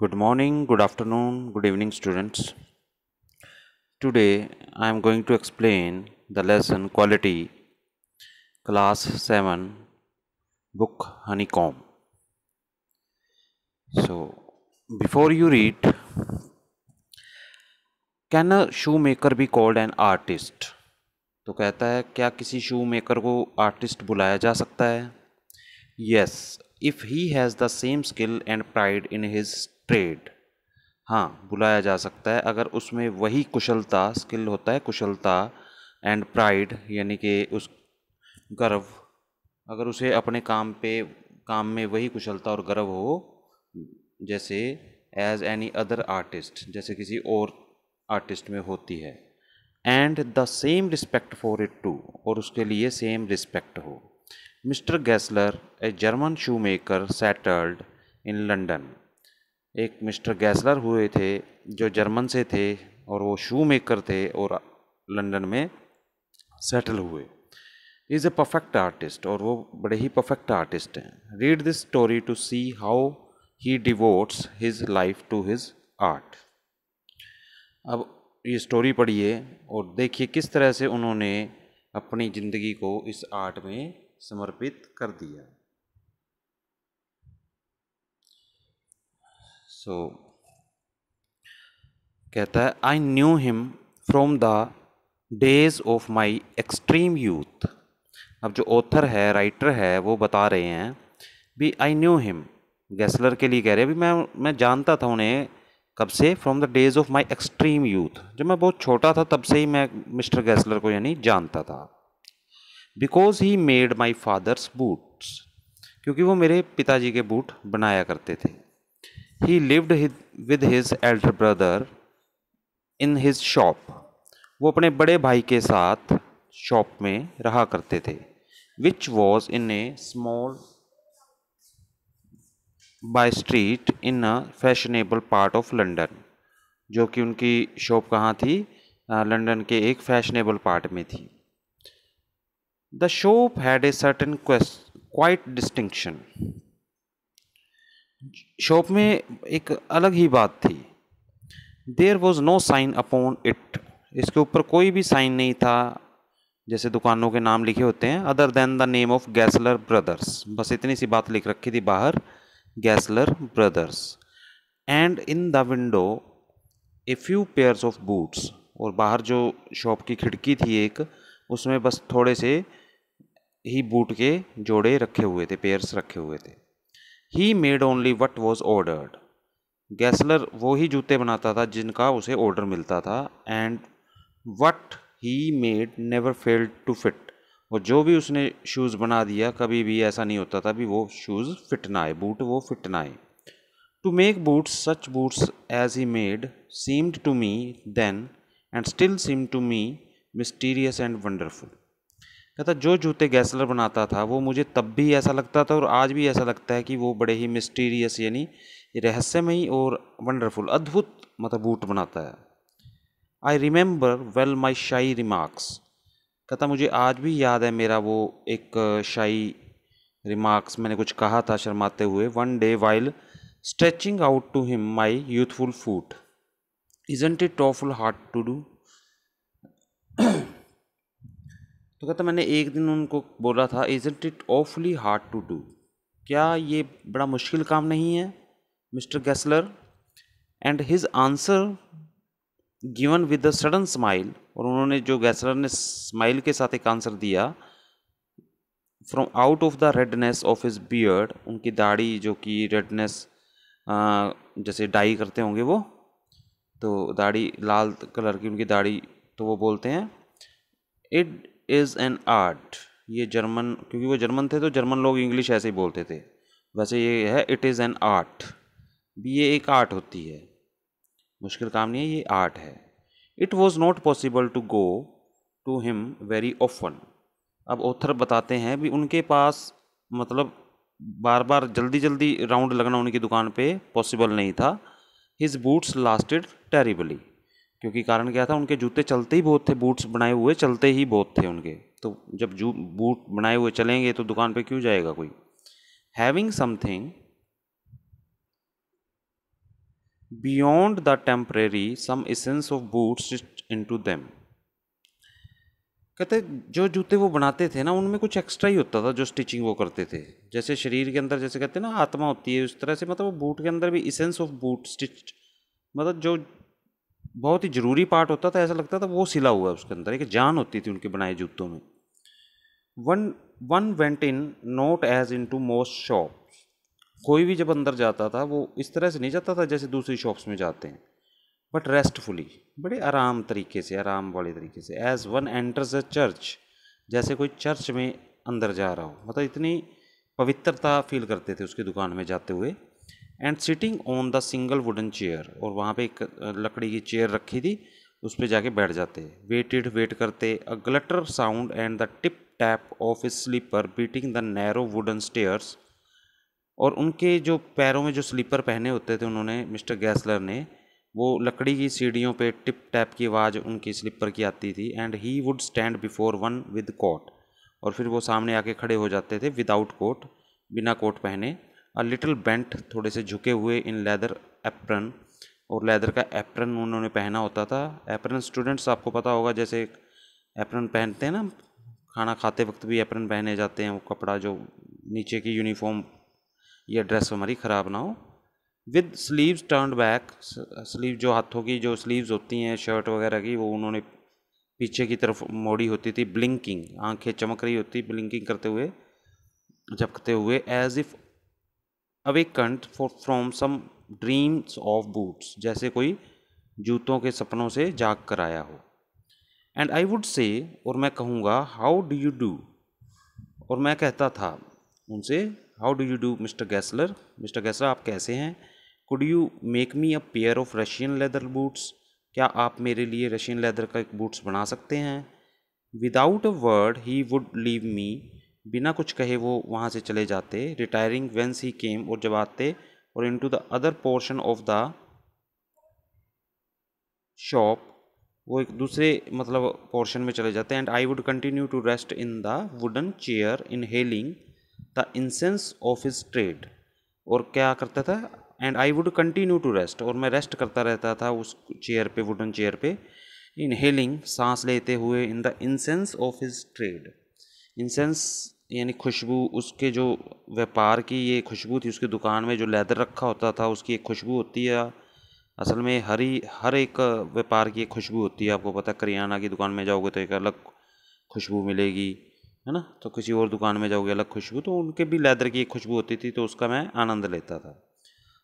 Good morning, good afternoon, good evening, students. Today I am going to explain the lesson Quality, Class 7, Book Honeycomb. So, before you read, can a shoemaker be called an artist? तो कहता है क्या किसी शू maker को artist बुलाया जा सकता है? Yes, if he has the same skill and pride in his trade. हाँ, बुलाया जा सकता है अगर उसमें वही कुशलता, स्किल होता है कुशलता, एंड प्राइड यानी कि उस गर्व, अगर उसे अपने काम में वही कुशलता और गर्व हो, जैसे एज एनी अदर आर्टिस्ट, जैसे किसी और आर्टिस्ट में होती है, and the same respect for it too, और उसके लिए सेम रिस्पेक्ट हो. Mister Gessler, a German shoe maker settled in London. एक मिस्टर गैसलर हुए थे जो जर्मन से थे और वो शू मेकर थे और लंदन में सेटल हुए. इज़ ए परफेक्ट आर्टिस्ट, और वो बड़े ही परफेक्ट आर्टिस्ट हैं. Read this story to see how he devotes his life to his art. अब ये स्टोरी पढ़िए और देखिए किस तरह से उन्होंने अपनी ज़िंदगी को इस आर्ट में समर्पित कर दिया. सो कहता है I knew him from the days of my extreme youth. अब जो ऑथर है, राइटर है, वो बता रहे हैं भी आई न्यू हिम, गैसलर के लिए कह रहे हैं भी मैं जानता था उन्हें कब से, from the days of my extreme youth, जब मैं बहुत छोटा था तब से ही मैं मिस्टर गैसलर को यानी जानता था. Because he made my father's boots, क्योंकि वो मेरे पिताजी के बूट बनाया करते थे. ही lived with his elder brother in his shop, वो अपने बड़े भाई के साथ शॉप में रहा करते थे. Which was in a small by street in a fashionable part of London, जो कि उनकी शॉप कहाँ थी? लंदन के एक फैशनेबल पार्ट में थी. The shop had a certain quite distinction, shop में एक अलग ही बात थी. There was no sign upon it, इसके ऊपर कोई भी साइन नहीं था जैसे दुकानों के नाम लिखे होते हैं, other than the name of Gessler brothers, बस इतनी सी बात लिख रखी थी बाहर, Gessler brothers. And in the window a few pairs of boots, और बाहर जो शॉप की खिड़की थी एक, उसमें बस थोड़े से ही बूट के जोड़े रखे हुए थे, पेयर्स रखे हुए थे. He made only what was ordered, Gessler वो ही जूते बनाता था जिनका उसे ऑर्डर मिलता था. And what he made never failed to fit, और जो भी उसने शूज़ बना दिया कभी भी ऐसा नहीं होता था भी वो शूज़ फिट ना आए, बूट वो फिट ना आए. To make boots such boots as he made seemed to me then and still seem to me mysterious and wonderful. कहता जो जूते गैसलर बनाता था वो मुझे तब भी ऐसा लगता था और आज भी ऐसा लगता है कि वो बड़े ही मिस्टीरियस यानी रहस्यमयी और वंडरफुल, अद्भुत मतलब बूट बनाता है. आई रिमेंबर वेल माई शाई रिमार्क्स, कहता मुझे आज भी याद है मेरा वो एक शाई रिमार्क्स, मैंने कुछ कहा था शर्माते हुए. One day while stretching out to him my youthful foot, isn't it awful hard to do. तो कहता मैंने एक दिन उनको बोला था isn't it awfully hard to do, क्या ये बड़ा मुश्किल काम नहीं है mister Gessler. And his answer given with a sudden smile, और उन्होंने जो गैसलर ने स्माइल के साथ एक आंसर दिया, from out of the redness of his beard, उनकी दाढ़ी जो कि रेडनेस जैसे डाई करते होंगे वो, तो दाढ़ी लाल कलर की उनकी दाढ़ी, तो वो बोलते हैं इट इज़ एन आर्ट. ये जर्मन, क्योंकि वो जर्मन थे तो जर्मन लोग इंग्लिश ऐसे ही बोलते थे, वैसे ये है इट इज़ एन आर्ट, भी ये एक आर्ट होती है, मुश्किल काम नहीं है, ये आर्ट है. It was not possible to go to him very often. अब ऑथर बताते हैं भी उनके पास मतलब बार बार जल्दी जल्दी राउंड लगना उनकी दुकान पे पॉसिबल नहीं था. हिज बूट्स लास्टेड टेरिबली, क्योंकि कारण क्या था, उनके जूते चलते ही बहुत थे, बूट्स बनाए हुए चलते ही बहुत थे उनके, तो जब बूट बनाए हुए चलेंगे तो दुकान पे क्यों जाएगा कोई. Having something beyond the temporary some essence of boots stitched into them. कहते जो जूते वो बनाते थे ना उनमें कुछ एक्स्ट्रा ही होता था जो स्टिचिंग वो करते थे। जैसे शरीर के अंदर जैसे कहते हैं ना आत्मा होती है, उस तरह से मतलब वो बूट के अंदर भी इसेंस ऑफ बूट स्टिच्ड, मतलब जो बहुत ही ज़रूरी पार्ट होता था, ऐसा लगता था वो सिला हुआ है उसके अंदर, एक जान होती थी उनके बनाए जूतों में। One one went in not as in to most shop. कोई भी जब अंदर जाता था वो इस तरह से नहीं जाता था जैसे दूसरी शॉप्स में जाते हैं, बट रेस्टफुली, बड़े आराम तरीके से, आराम वाले तरीके से। As one enters a church, जैसे कोई चर्च में अंदर जा रहा हो, मतलब इतनी पवित्रता फील करते थे उसकी दुकान में जाते हुए। And sitting on the single wooden chair, और वहाँ पे एक लकड़ी की चेयर रखी थी, उस पर जाके बैठ जाते। वेट करते, a guttural sound and the tip tap of his slipper beating the narrow wooden stairs. और उनके जो पैरों में जो स्लीपर पहने होते थे उन्होंने, मिस्टर गैसलर ने, वो लकड़ी की सीढ़ियों पे टिप टैप की आवाज़ उनकी स्लीपर की आती थी। And he would stand before one with coat, और फिर वो सामने आके खड़े हो जाते थे विदाउट कोट, बिना कोट पहने। अ लिटिल बेंट, थोड़े से झुके हुए, इन लेदर एप्रन, और लेदर का एप्रन उन्होंने पहना होता था। एप्रन स्टूडेंट्स आपको पता होगा, जैसे एप्रन पहनते हैं ना, खाना खाते वक्त भी एप्रन पहने जाते हैं, वो कपड़ा जो नीचे की यूनिफॉर्म या ड्रेस हमारी ख़राब ना हो। With sleeves turned back, sleeve जो हाथों की जो स्लीव्स होती हैं शर्ट वगैरह की, वो उन्होंने पीछे की तरफ मोड़ी होती थी। ब्लिंकिंग, आंखें चमक रही होती, ब्लिंकिंग करते हुए, झपकते हुए। As if awakened from some dreams of boots, जैसे कोई जूतों के सपनों से जाग कर आया हो। एंड आई वुड से, और मैं कहूँगा, हाउ डू यू डू, और मैं कहता था उनसे, how do you do mister Gessler, mister Gessler आप कैसे हैं। Could you make me a pair of Russian leather boots, क्या आप मेरे लिए रशियन लेदर का एक बूट्स बना सकते हैं। Without a word he would leave me, बिना कुछ कहे वो वहाँ से चले जाते। रिटायरिंग वेंस ही केम, और जब आते, और into the other portion of the shop, वो एक दूसरे मतलब पोर्शन में चले जाते हैं। And I would continue to rest in the wooden chair inhaling the incense of his trade, और क्या करता था, and I would continue to rest, और मैं रेस्ट करता रहता था उस चेयर पे, वुडन चेयर पे। इनहेलिंग, सांस लेते हुए, in the incense of his trade, incense यानी खुशबू, उसके जो व्यापार की ये खुशबू थी, उसकी दुकान में जो लेदर रखा होता था उसकी एक खुशबू होती है। असल में हर एक व्यापार की एक खुशबू होती है, आपको पता है। करियाना की दुकान में जाओगे तो एक अलग खुशबू मिलेगी, है ना, तो किसी और दुकान में जाओगे अलग खुशबू, तो उनके भी लेदर की एक खुशबू होती थी, तो उसका मैं आनंद लेता था।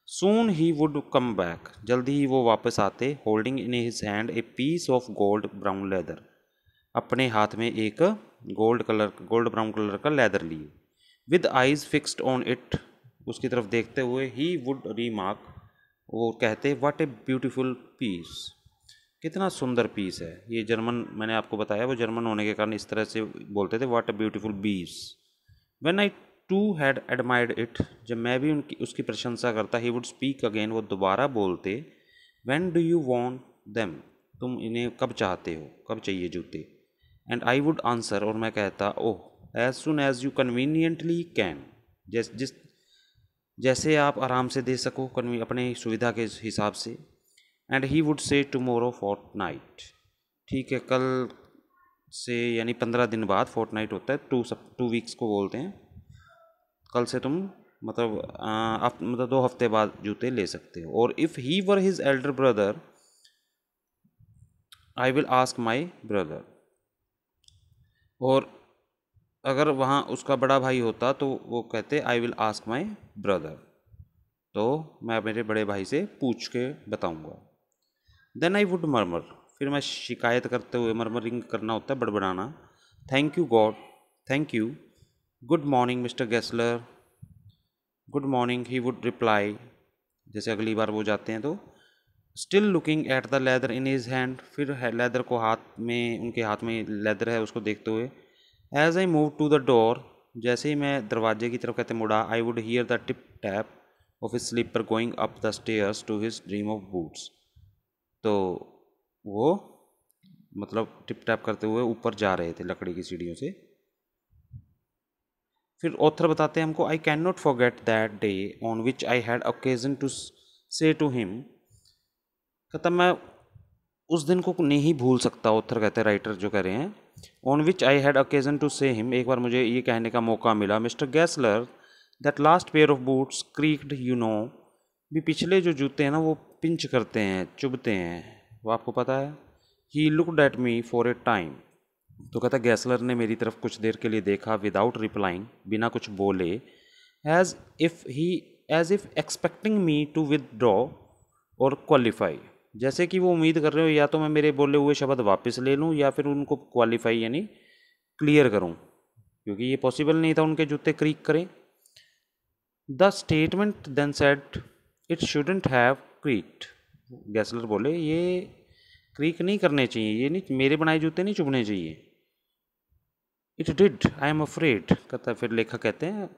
सून ही वुड कम बैक, जल्दी ही वो वापस आते। Holding in his hand a piece of gold brown leather, अपने हाथ में एक गोल्ड ब्राउन कलर का लेदर लिए। With eyes fixed on it, उसकी तरफ देखते हुए। ही वुड रीमार्क, वो कहते, व्हाट ए ब्यूटीफुल पीस, कितना सुंदर पीस है ये। जर्मन, मैंने आपको बताया वो जर्मन होने के कारण इस तरह से बोलते थे, what a beautiful piece. When I too had admired it, जब मैं भी उनकी उसकी प्रशंसा करता। ही वुड स्पीक अगेन, वो दोबारा बोलते। When do you want them, तुम इन्हें कब चाहते हो, कब चाहिए जूते। एंड आई वुड आंसर, और मैं कहता, oh as soon as you conveniently can, जैसे आप आराम से दे सको, अपने सुविधा के हिसाब से। And he would say tomorrow fortnight, ठीक है, कल से, यानी 15 दिन बाद, फोर्टनाइट होता है, 2 वीक्स को बोलते हैं। कल से तुम मतलब मतलब 2 हफ्ते बाद जूते ले सकते हो। और if he were his elder brother, I will ask my brother, और अगर वहाँ उसका बड़ा भाई होता तो वो कहते, I will ask my brother, तो मैं मेरे बड़े भाई से पूछ के बताऊँगा। देन आई वुड मर्मर, फिर मैं शिकायत करते हुए, मर्मरिंग करना होता है, बड़बड़ाना। Thank you God, thank you. Good morning mister Gessler, good morning, he would reply, जैसे अगली बार वो जाते हैं तो। Still looking at the leather in his hand, फिर लेदर को हाथ में, उनके हाथ में लेदर है उसको देखते हुए। As I move to the door, जैसे ही मैं दरवाजे की तरफ कहते मुड़ा। I would hear the tip tap of his slipper going up the stairs to his dream of boots, तो वो मतलब टिप टैप करते हुए ऊपर जा रहे थे लकड़ी की सीढ़ियों से। फिर ऑथर बताते हैं हमको, I can not forget that day on which I had occasion to say to him, कहता मैं उस दिन को नहीं भूल सकता, ऑथर कहते हैं, राइटर जो कह रहे हैं, on which I had occasion to say him, एक बार मुझे ये कहने का मौका मिला, mister Gessler that last pair of boots creaked you know, भी पिछले जो जूते हैं ना वो पिंच करते हैं, चुभते हैं, वो आपको पता है। He looked at me for a time, तो कहता गैसलर ने मेरी तरफ कुछ देर के लिए देखा, विदाउट रिप्लाइंग, बिना कुछ बोले, as as if expecting me to withdraw or qualify, जैसे कि वो उम्मीद कर रहे हो या तो मैं मेरे बोले हुए शब्द वापस ले लूँ या फिर उनको क्वालिफाई यानी क्लियर करूँ, क्योंकि ये पॉसिबल नहीं था उनके जूते क्रीक करें। The statement then said it shouldn't have creaked, Gessler बोले ये क्रीक नहीं करने चाहिए, ये नहीं, मेरे बनाए जूते नहीं चुभने चाहिए। It did I am afraid, कहता फिर लेखक कहते हैं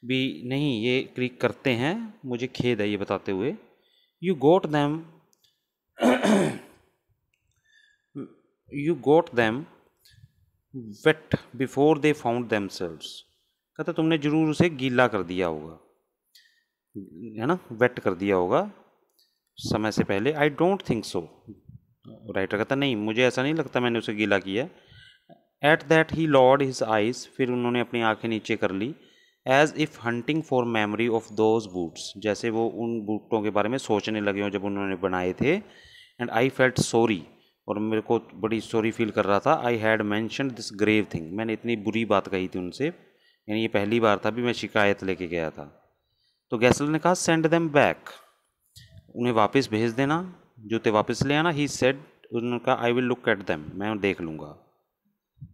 भी नहीं ये क्रीक करते हैं, मुझे खेद है ये बताते हुए। You got them you got them wet before they found themselves, कहता तुमने जरूर उसे गीला कर दिया होगा, है ना, वेट कर दिया होगा समय से पहले। I don't think so, writer कहता नहीं मुझे ऐसा नहीं लगता मैंने उसे गीला किया। At that he lowered his eyes, फिर उन्होंने अपनी आंखें नीचे कर ली, as if hunting for memory of those boots, जैसे वो उन बूटों के बारे में सोचने लगे हों जब उन्होंने बनाए थे। एंड आई फेल्ट सॉरी, और मेरे को बड़ी सॉरी फील कर रहा था। I had mentioned this grave thing, मैंने इतनी बुरी बात कही थी उनसे, यानी ये पहली बार था भी मैं शिकायत लेके गया था। तो गैसलर ने कहा सेंड देम बैक, उन्हें वापस भेज देना, जूते वापस ले आना। ही सेड, उन्होंने कहा I will look at them, मैं देख लूँगा।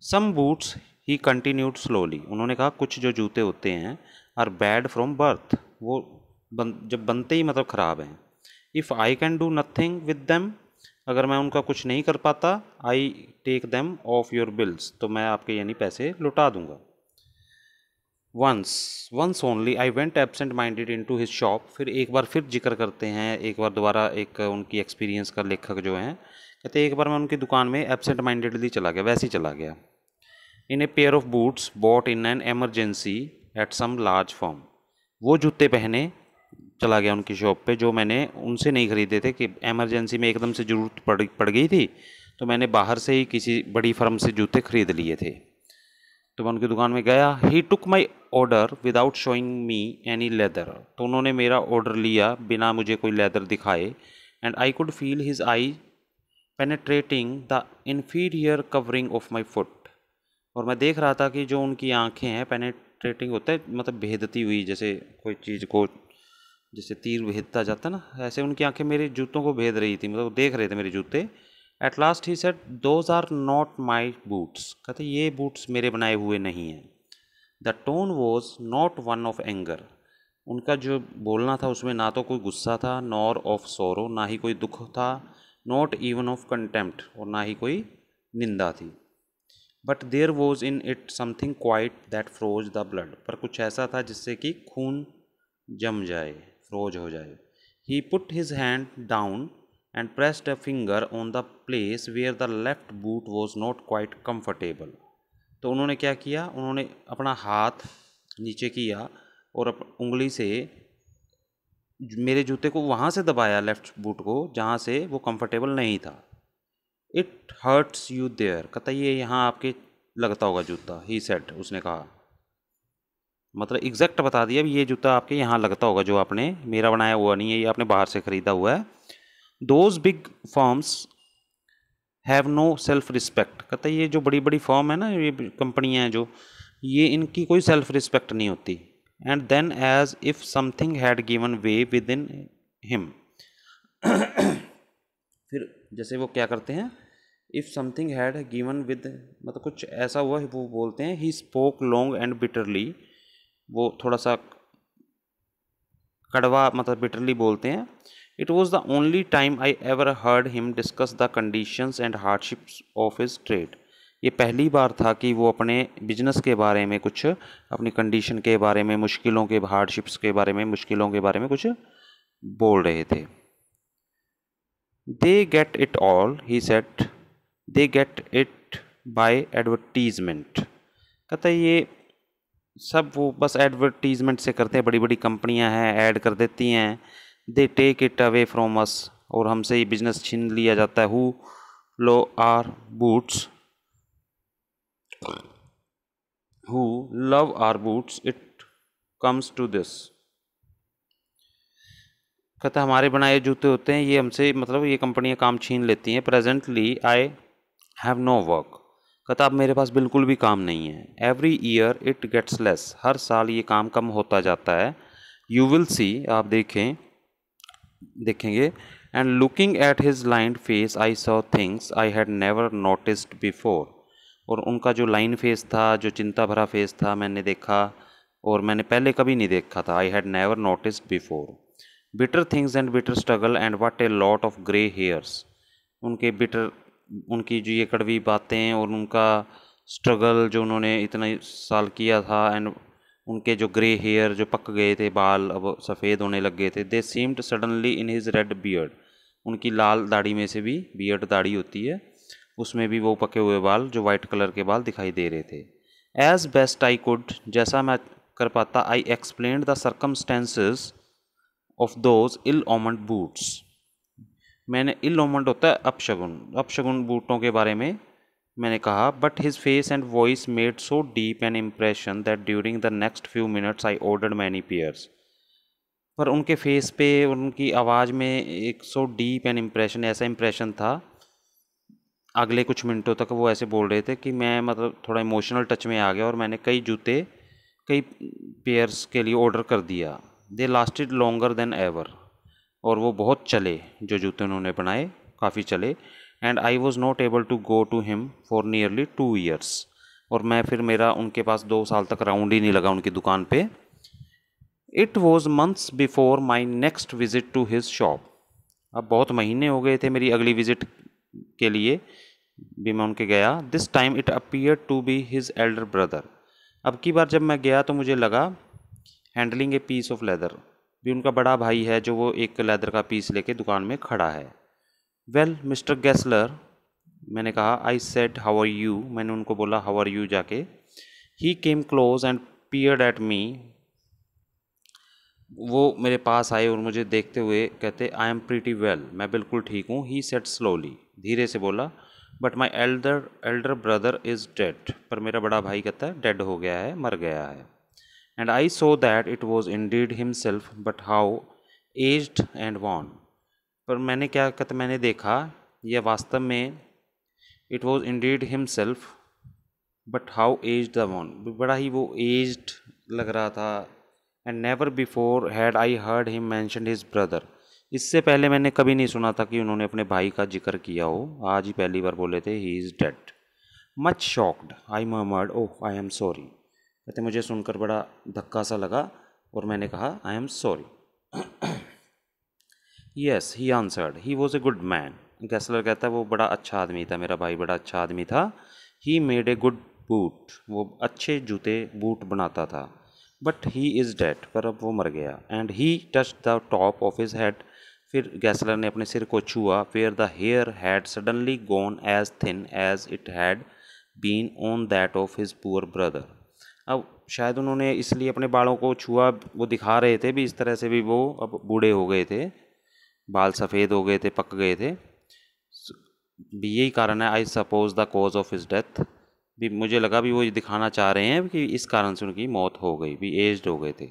सम बूट्स, ही कंटिन्यूड स्लोली, उन्होंने कहा कुछ जो जूते होते हैं आर बैड फ्रॉम बर्थ, वो जब बनते ही मतलब ख़राब हैं। If I can do nothing with them, अगर मैं उनका कुछ नहीं कर पाता, I take them off your bills, तो मैं आपके यानी पैसे लुटा दूंगा। Once only I went absent minded in to his shop, फिर एक बार फिर जिक्र करते हैं, एक बार दोबारा एक उनकी एक्सपीरियंस का लेखक जो हैं, कहते एक बार मैं उनकी दुकान में एब्सेंट माइंडेडली चला गया, वैसे ही चला गया। In a pair of boots bought in an emergency at some large firm, वो जूते पहने चला गया उनकी शॉप पे जो मैंने उनसे नहीं खरीदे थे, कि एमरजेंसी में एकदम से ज़रूरत पड़ गई थी, तो मैंने बाहर से ही किसी बड़ी फर्म से जूते खरीद लिए थे। तो मैं उनकी दुकान में गया। He took my order without showing me any leather, तो उन्होंने मेरा ऑर्डर लिया बिना मुझे कोई लेदर दिखाए। And I could feel his I penetrating the inferior covering of my foot, और मैं देख रहा था कि जो उनकी आंखें हैं, पेनेट्रेटिंग होता है मतलब भेदती हुई, जैसे कोई चीज़ को जैसे तीर भेदता जाता है ना, ऐसे उनकी आंखें मेरे जूतों को भेद रही थी, मतलब देख रहे थे मेरे जूते। At last he said those are not my boots, कहते ये बूट्स मेरे बनाए हुए नहीं हैं। The tone was not one of anger, उनका जो बोलना था उसमें ना तो कोई गुस्सा था, नॉर ऑफ सोरो, ना ही कोई दुख था, नॉट इवन ऑफ कंटेम्प्ट, और ना ही कोई निंदा थी। But there was in it something quite that froze the blood, पर कुछ ऐसा था जिससे कि खून जम जाए, फ्रोज हो जाए। He put his hand down and pressed a finger on the place where the left boot was not quite comfortable, तो उन्होंने क्या किया, उन्होंने अपना हाथ नीचे किया और उंगली से मेरे जूते को वहाँ से दबाया, लेफ्ट बूट को, जहाँ से वो कंफर्टेबल नहीं था। इट हर्ट्स यू देयर, कहता ये यहाँ आपके लगता होगा जूता। ही सेड, उसने कहा, मतलब एग्जैक्ट बता दिया भी ये जूता आपके यहाँ लगता होगा, जो आपने मेरा बनाया हुआ नहीं है, ये आपने बाहर से ख़रीदा हुआ है। Those big firms have no self respect, कहता है ये जो बड़ी बड़ी फर्म है ना, ये कंपनियाँ हैं जो, ये इनकी कोई सेल्फ रिस्पेक्ट नहीं होती। And then as if something had given way with in him, फिर जैसे वो क्या करते हैं, if something had given with, मतलब कुछ ऐसा हुआ, वो बोलते हैं he spoke long and bitterly, वो थोड़ा सा कड़वा मतलब बिटरली बोलते हैं। It was the only time I ever heard him discuss the conditions and hardships of his trade, ये पहली बार था कि वो अपने बिजनेस के बारे में कुछ, अपनी कंडीशन के बारे में, मुश्किलों के, हार्डशिप्स के बारे में, मुश्किलों के बारे में कुछ बोल रहे थे। They get it all, he said, they get it by advertisement, कहता है ये सब वो बस एडवर्टीजमेंट से करते हैं, बड़ी बड़ी कंपनियां हैं, ऐड कर देती हैं। They take it away from us, और हमसे ये बिजनेस छीन लिया जाता है। Who low our boots, who love our boots, it comes to this. कहता हमारे बनाए जूते होते हैं, ये हमसे मतलब ये कंपनियां काम छीन लेती हैं। Presently I have no work. कहता अब मेरे पास बिल्कुल भी काम नहीं है। Every year it gets less, हर साल ये काम कम होता जाता है। यू विल सी, आप देखेंगे। And looking at his lined face I saw things I had never noticed before. और उनका जो लाइन फेस था, जो चिंता भरा फेस था, मैंने देखा और मैंने पहले कभी नहीं देखा था। I had never noticed before. Bitter things and bitter struggle and what a lot of grey hairs. उनके बिटर, उनकी जो ये कड़वी बातें और उनका स्ट्रगल जो उन्होंने इतने साल किया था, एंड उनके जो ग्रे हेयर जो पक गए थे, बाल अब सफ़ेद होने लग गए थे। दे seemed suddenly in his red beard. उनकी लाल दाढ़ी में से भी, बियर्ड दाढ़ी होती है, उसमें भी वो पके हुए बाल, जो वाइट कलर के बाल दिखाई दे रहे थे। एज बेस्ट आई कुड, जैसा मैं कर पाता, I explained the circumstances of those ill omened boots. मैंने, इल ओमेंड होता है अपशगुन, अपशगुन बूटों के बारे में मैंने कहा। But his face and voice made so deep an impression that during the next few minutes I ordered many pairs. पर उनके फेस पे, उनकी आवाज़ में एक सो डीप एन इम्प्रेशन, ऐसा इम्प्रेशन था, अगले कुछ मिनटों तक वो ऐसे बोल रहे थे कि मैं मतलब थोड़ा इमोशनल टच में आ गया और मैंने कई जूते, कई पेयर्स के लिए ऑर्डर कर दिया। दे लास्टेड लॉन्गर देन एवर। और वो बहुत चले, जो जूते उन्होंने बनाए काफ़ी चले। And I was not able to go to him for nearly 2 years. और मैं फिर, मेरा उनके पास 2 साल तक राउंड ही नहीं लगा उनकी दुकान पे। It was months before my next visit to his shop. अब बहुत महीने हो गए थे मेरी अगली विजिट के लिए भी मैं उनके गया। This time it appear to be his elder brother. अब की बार जब मैं गया तो मुझे लगा, handling a piece of leather, भी उनका बड़ा भाई है जो वो एक लेदर का पीस लेके दुकान में खड़ा है। वेल मिस्टर गेस्लर, मैंने कहा। I said how are you, मैंने उनको बोला हाउ आर यू जाके। He came close and peered at me. वो मेरे पास आए और मुझे देखते हुए कहते आई एम प्रीटी वेल, मैं बिल्कुल ठीक हूँ। ही सेड स्लोली, धीरे से बोला। But my elder brother is dead, पर मेरा बड़ा भाई कहता है डेड हो गया है, मर गया है। And I saw that it was indeed himself, but how aged and wan. पर मैंने क्या कहते, मैंने देखा यह वास्तव में, it was indeed himself but how aged the one, बड़ा ही वो एज्ड लग रहा था। And never before had I heard him mention his brother. इससे पहले मैंने कभी नहीं सुना था कि उन्होंने अपने भाई का जिक्र किया हो, आज ही पहली बार बोले थे he is dead. Much shocked I murmured oh I am sorry. कहते मुझे सुनकर बड़ा धक्का सा लगा और मैंने कहा I am sorry. Yes he answered, he was a good man. Gessler कहता है वो बड़ा अच्छा आदमी था, मेरा भाई बड़ा अच्छा आदमी था। He made a good boot, वो अच्छे जूते बूट बनाता था। बट ही इज़ डेड, पर अब वो मर गया। And he touch the top of his head, फिर गैसलर ने अपने सिर को छुआ। Where the hair had suddenly gone as thin as it had been on that of his poor brother. अब शायद उन्होंने इसलिए अपने बालों को छुआ, वो दिखा रहे थे भी इस तरह से भी वो अब बूढ़े हो गए थे, बाल सफ़ेद हो गए थे, पक गए थे भी, यही कारण है। I suppose the cause of his death, भी मुझे लगा भी वो ये दिखाना चाह रहे हैं कि इस कारण से उनकी मौत हो गई, भी एज्ड हो गए थे।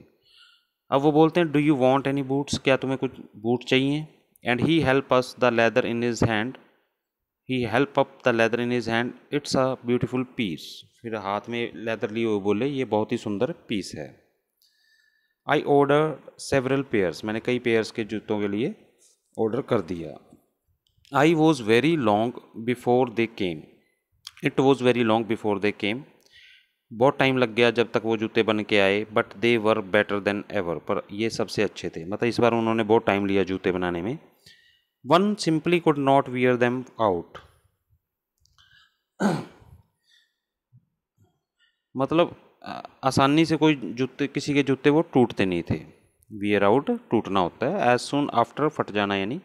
अब वो बोलते हैं do you want any boots, क्या तुम्हें कुछ बूट चाहिए। And he help us the leather in his hand, he help up the leather in his hand, it's a beautiful piece. फिर हाथ में लेदर लिए हुए बोले ये बहुत ही सुंदर पीस है। आई ऑर्डर सेवरल पेयर्स, मैंने कई पेयर्स के जूतों के लिए ऑर्डर कर दिया। I was very long before they came, it was very long before they came, बहुत टाइम लग गया जब तक वो जूते बन के आए। But they were better than ever, पर ये सबसे अच्छे थे, मतलब इस बार उन्होंने बहुत टाइम लिया जूते बनाने में। One simply could not wear them out, मतलब आसानी से कोई जूते, किसी के जूते वो टूटते नहीं थे। वियर आउट टूटना होता है, एज सुन आफ्टर फट जाना, यानी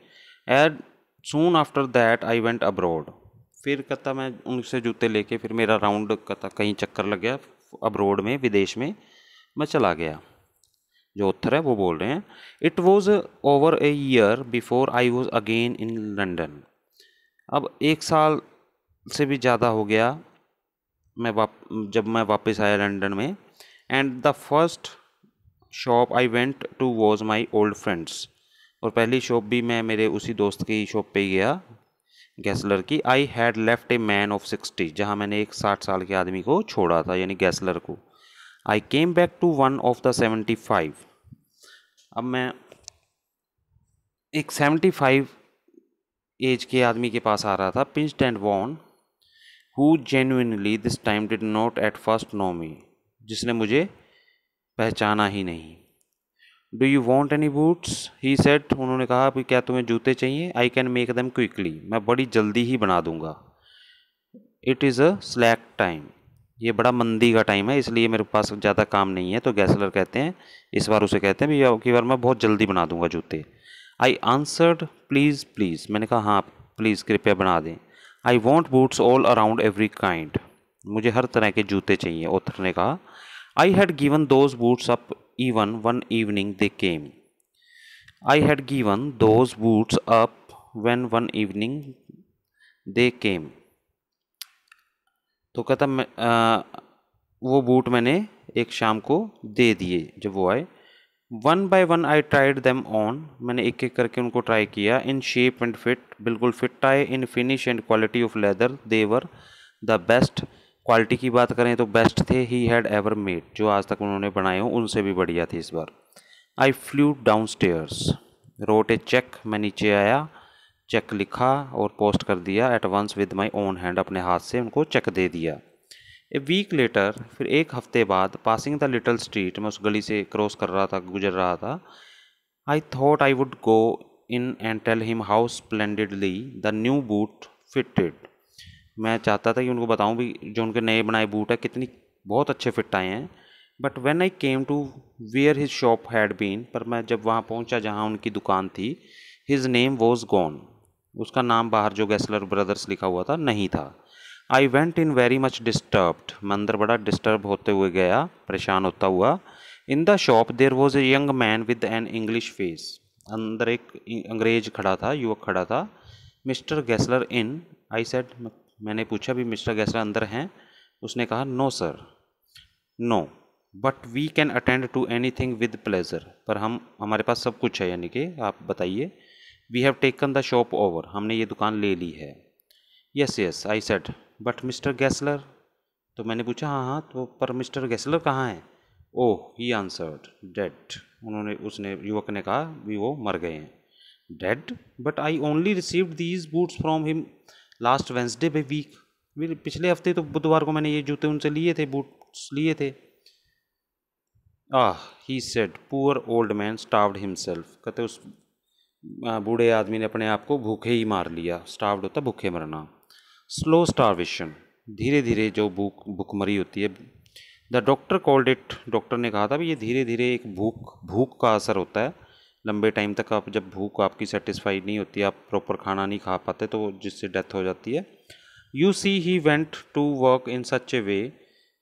as soon after that I went abroad. फिर कहता मैं उनसे जूते लेके, फिर मेरा राउंड कहता कहीं चक्कर लग गया अब्रॉड में, विदेश में मैं चला गया। जो ऑथर है वो बोल रहे हैं, it was over a year before I was again in London. अब 1 साल से भी ज़्यादा हो गया जब मैं वापस आया लंदन में। And the first shop I went to was my old friends, और पहली शॉप भी मैं मेरे उसी दोस्त की शॉप पे ही गया, गैसलर की। I had left a man of 60, जहाँ मैंने एक 60 साल के आदमी को छोड़ा था, यानी गैसलर को। I came back to one of the 75। अब मैं एक 75 एज के आदमी के पास आ रहा था, pinched and worn, who genuinely this time did not at first know me, जिसने मुझे पहचाना ही नहीं। Do you want any boots, he said, उन्होंने कहा कि क्या तुम्हें जूते चाहिए? I can make them quickly, मैं बड़ी जल्दी ही बना दूंगा। It is a slack time, ये बड़ा मंदी का टाइम है, इसलिए मेरे पास ज़्यादा काम नहीं है। तो गैसलर कहते हैं, इस बार उसे कहते हैं भैया की बार मैं बहुत जल्दी बना दूंगा जूते। आई आंसर्ड प्लीज़ प्लीज़, मैंने कहा हाँ प्लीज़ कृपया बना दें। I want boots all around every kind, मुझे हर तरह के जूते चाहिए, ऑथर ने कहा। I had given those boots up even one evening they came. I had given those boots up when one evening they came. तो कहता वो बूट मैंने एक शाम को दे दिए जब वो आए। One by one I tried them on, मैंने एक एक करके उनको ट्राई किया। इन शेप एंड फिट, बिल्कुल फिट आए। इन finish and quality of leather they were the best, quality की बात करें तो बेस्ट थे। ही हैड एवर मेड, जो आज तक उन्होंने बनाए हों उनसे भी बढ़िया थे इस बार। I flew downstairs, wrote a cheque, मैं नीचे आया, चेक लिखा और पोस्ट कर दिया। At once with my own hand, अपने हाथ से उनको चेक दे दिया। ए वीक लेटर, फिर एक हफ्ते बाद, पासिंग द लिटल स्ट्रीट, मैं उस गली से क्रॉस कर रहा था, गुजर रहा था। I thought I would go in and tell him how splendidly the new boot fitted, मैं चाहता था कि उनको बताऊं भी जो उनके नए बनाए बूट है कितनी बहुत अच्छे फिट आए हैं। But when I came to where his shop had been, पर मैं जब वहाँ पहुँचा जहाँ उनकी दुकान थी, हिज नेम वॉज गॉन, उसका नाम बाहर जो गैसलर ब्रदर्स लिखा हुआ था नहीं था। I went in very much disturbed, मैं अंदर बड़ा डिस्टर्ब होते हुए गया, परेशान होता हुआ। In the shop there was a young man with an English face, अंदर एक अंग्रेज खड़ा था, युवक खड़ा था। मिस्टर गैसलर इन, आई सेड, मैंने पूछा भी मिस्टर गैसलर अंदर हैं? उसने कहा no sir, no, but we can attend to any thing with pleasure, पर हमारे पास सब कुछ है, यानी कि आप बताइए। We have taken the shop over, हमने ये दुकान ले ली है। Yes yes, I said, but mister Gessler, तो मैंने पूछा हाँ हाँ, तो पर मिस्टर गैसलर कहाँ हैं? ओह, ही आंसर्ड, डेड, उसने युवक ने कहा भी वो मर गए हैं। Dead, but I only received these boots from him last Wednesday by week, मेरे पिछले हफ्ते तो बुधवार को मैंने ये जूते उनसे लिए थे, बूट्स लिए थे। He said, poor old man starved himself, कहते उस बूढ़े आदमी ने अपने आप को भूखे ही मार लिया। स्टार्व्ड होता भूखे मरना। स्लो स्टार्वेशन, धीरे धीरे जो भूखमरी होती है। The doctor called it, doctor ने कहा था भी ये धीरे धीरे एक भूख का असर होता है। लंबे टाइम तक आप जब भूख आपकी सेटिस्फाइड नहीं होती, आप प्रॉपर खाना नहीं खा पाते, तो जिससे डेथ हो जाती है। You see he went to work in such a way,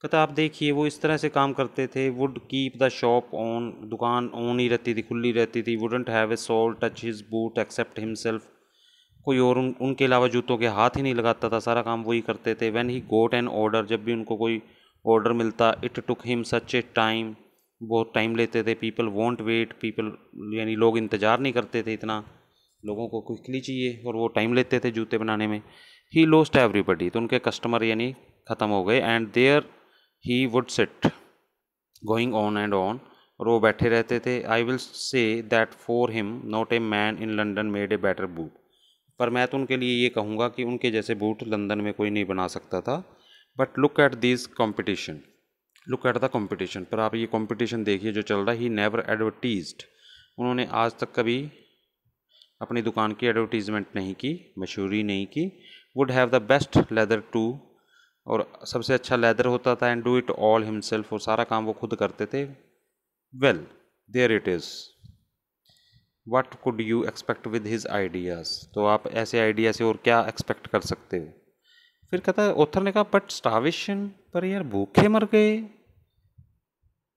कहता आप देखिए वो इस तरह से काम करते थे। Would keep the shop on, दुकान ऑन ही रहती थी, खुली रहती थी। Wouldn't have a soul touch his boot except himself, कोई और उनके अलावा जूतों के हाथ ही नहीं लगाता था, सारा काम वही करते थे। When he goat N order, जब भी उनको कोई ऑर्डर मिलता, it took him such A time, बहुत टाइम लेते थे। पीपल वॉन्ट वेट, पीपल यानी लोग इंतज़ार नहीं करते थे इतना, लोगों को क्विकली चाहिए, और वो टाइम लेते थे जूते बनाने में। ही लॉस्ट एवरीबडी, तो उनके कस्टमर यानी ख़त्म हो गए। And there he would sit going on and on, और वो बैठे रहते थे। I will say that for him not a man in London made a better boot, पर मैं तो उनके लिए ये कहूँगा कि उनके जैसे बूट लंदन में कोई नहीं बना सकता था। But look at this competition, look at the competition, पर आप ये कॉम्पिटिशन देखिए जो चल रहा है। ही नेवर एडवर्टीज्ड, उन्होंने आज तक कभी अपनी दुकान की एडवर्टीजमेंट नहीं की, मशहूरी नहीं की। Would have the best leather too, और सबसे अच्छा लेदर होता था। And do it all himself, और सारा काम वो खुद करते थे। Well there it is, what could you expect with his ideas, तो आप ऐसे आइडिया से और क्या एक्सपेक्ट कर सकते हो। फिर कहता है, ऑथर ने कहा बट स्टार्वेशन, पर यार भूखे मर गए।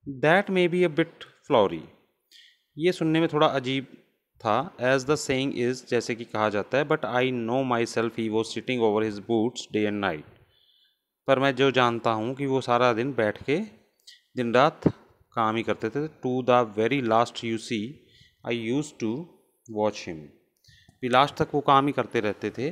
That may be a bit flowery, ये सुनने में थोड़ा अजीब था। एज द सेइंग इज़, जैसे कि कहा जाता है, but I know my self he was sitting over his boots day and night. पर मैं जो जानता हूँ कि वो सारा दिन बैठ के दिन रात काम ही करते थे। To the very last you see I use to watch him. भी लास्ट तक वो काम ही करते रहते थे,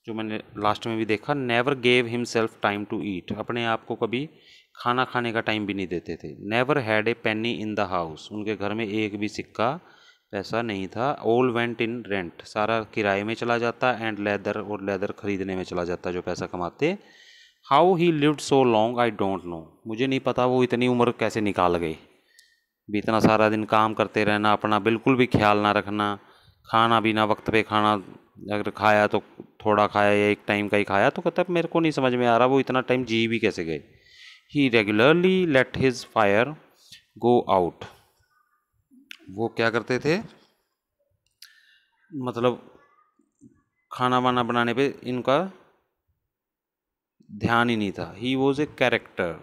जो मैंने लास्ट में भी देखा। Never gave himself time to eat, अपने आप को कभी खाना खाने का टाइम भी नहीं देते थे। Never had a Penney in the house, उनके घर में एक भी सिक्का पैसा नहीं था। ऑल वेंट इन रेंट, सारा किराए में चला जाता। एंड लेदर, और लेदर खरीदने में चला जाता जो पैसा कमाते। How he lived so long I don't know, मुझे नहीं पता वो इतनी उम्र कैसे निकाल गए। भी इतना सारा दिन काम करते रहना, अपना बिल्कुल भी ख्याल ना रखना, खाना भी ना वक्त पे खाना, अगर खाया तो थोड़ा खाया या एक टाइम का ही खाया, तो कहता मेरे को नहीं समझ में आ रहा वो इतना टाइम जी भी कैसे गए। He regularly let his fire go out, वो क्या करते थे, मतलब खाना वाना बनाने पे इनका ध्यान ही नहीं था। ही वॉज ए कैरेक्टर,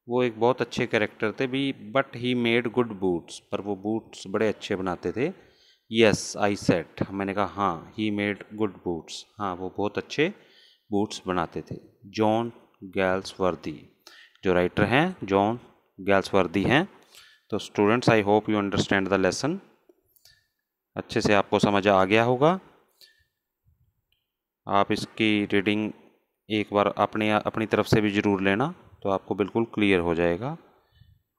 वो एक बहुत अच्छे कैरेक्टर थे भी। But he made good boots, पर वो बूट्स बड़े अच्छे बनाते थे। यस आई सेट, मैंने कहा हाँ, ही मेड गुड बूट्स, हाँ वो बहुत अच्छे बूट्स बनाते थे। जॉन गैल्सवर्दी, जो राइटर हैं जॉन गैल्सवर्दी हैं। तो students, I hope you understand the lesson, अच्छे से आपको समझ आ गया होगा। आप इसकी रीडिंग एक बार अपनी तरफ से भी ज़रूर लेना, तो आपको बिल्कुल क्लियर हो जाएगा।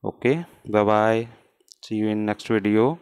Okay, bye bye, see you in next video.